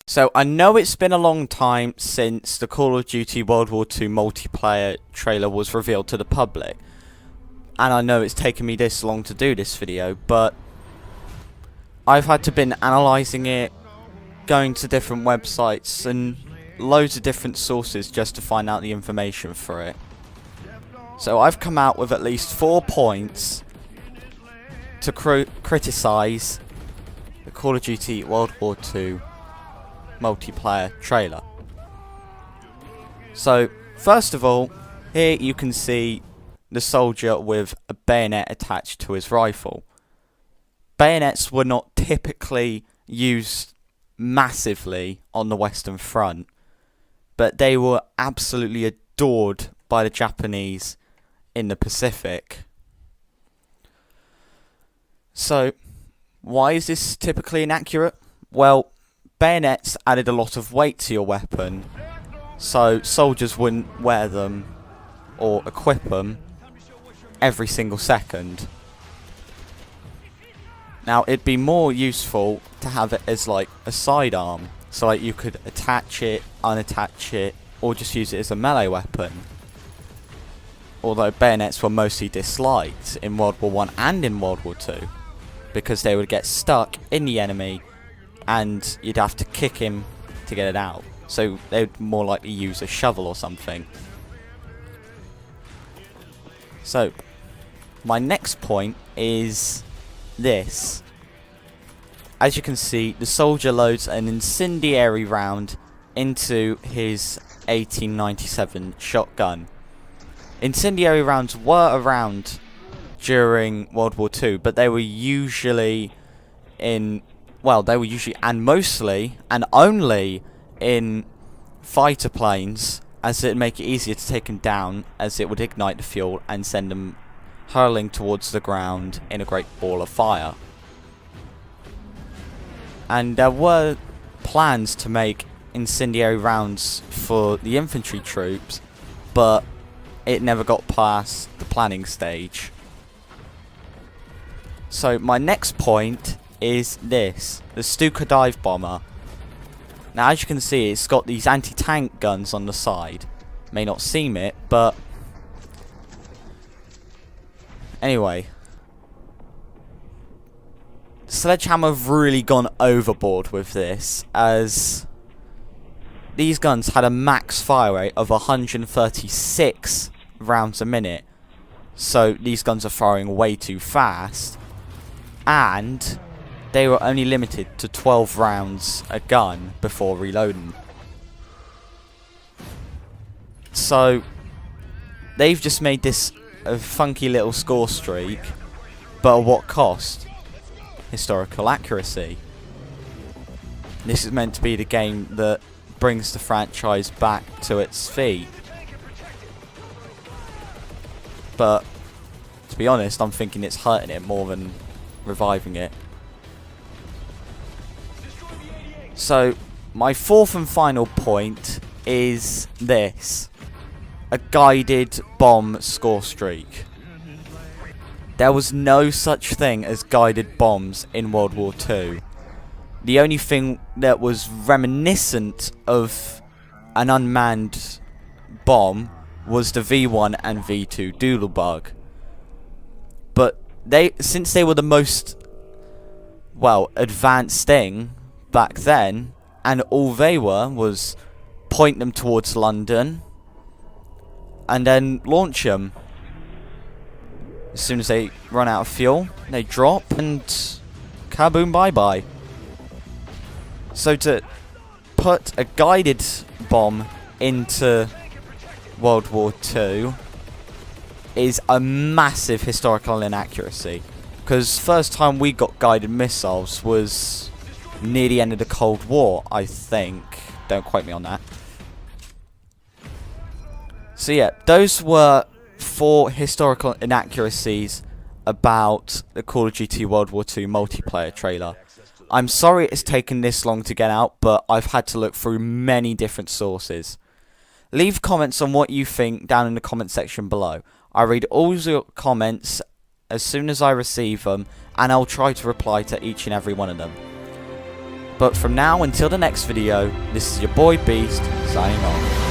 So I know it's been a long time since the Call of Duty World War II multiplayer trailer was revealed to the public. And I know it's taken me this long to do this video, but I've had to been analysing it, going to different websites and loads of different sources just to find out the information for it. So I've come out with at least 4 points to criticise the Call of Duty World War II multiplayer trailer. So first of all, here you can see the soldier with a bayonet attached to his rifle. Bayonets were not typically used massively on the Western Front, but they were absolutely adored by the Japanese in the Pacific. So why is this typically inaccurate? Well, bayonets added a lot of weight to your weapon, so soldiers wouldn't wear them or equip them every single second. Now it'd be more useful to have it as like a sidearm, so like you could attach it, unattach it, or just use it as a melee weapon. Although bayonets were mostly disliked in World War I and in World War II, because they would get stuck in the enemy and you'd have to kick him to get it out. So they would more likely use a shovel or something. So my next point is this. As you can see, the soldier loads an incendiary round into his 1897 shotgun. Incendiary rounds were around during World War II, but they were usually and mostly and only in fighter planes, as it'd make it easier to take them down, as it would ignite the fuel and send them hurling towards the ground in a great ball of fire. And there were plans to make incendiary rounds for the infantry troops, but it never got past the planning stage. So my next point is this, the Stuka dive bomber. Now as you can see, it's got these anti-tank guns on the side. May not seem it, but anyway, Sledgehammer have really gone overboard with this, as these guns had a max fire rate of 136 rounds a minute. So these guns are firing way too fast, and they were only limited to 12 rounds a gun before reloading. So they've just made this a funky little score streak, but at what cost? Historical accuracy. This is meant to be the game that brings the franchise back to its feet. But to be honest, I'm thinking it's hurting it more than reviving it. So my fourth and final point is this: a guided bomb score streak. There was no such thing as guided bombs in World War II. The only thing that was reminiscent of an unmanned bomb was the V1 and V2 Doodlebug. But since they were the most, advanced thing back then, and all they were was point them towards London and then launch them. As soon as they run out of fuel, they drop and kaboom, bye bye. So to put a guided bomb into World War II is a massive historical inaccuracy, because first time we got guided missiles was near the end of the Cold War, I think. Don't quote me on that. So yeah, those were 4 historical inaccuracies about the Call of Duty World War II multiplayer trailer. I'm sorry it's taken this long to get out, but I've had to look through many different sources. Leave comments on what you think down in the comment section below. I read all your comments as soon as I receive them, and I'll try to reply to each and every one of them. But from now until the next video, this is your boy Beast, signing off.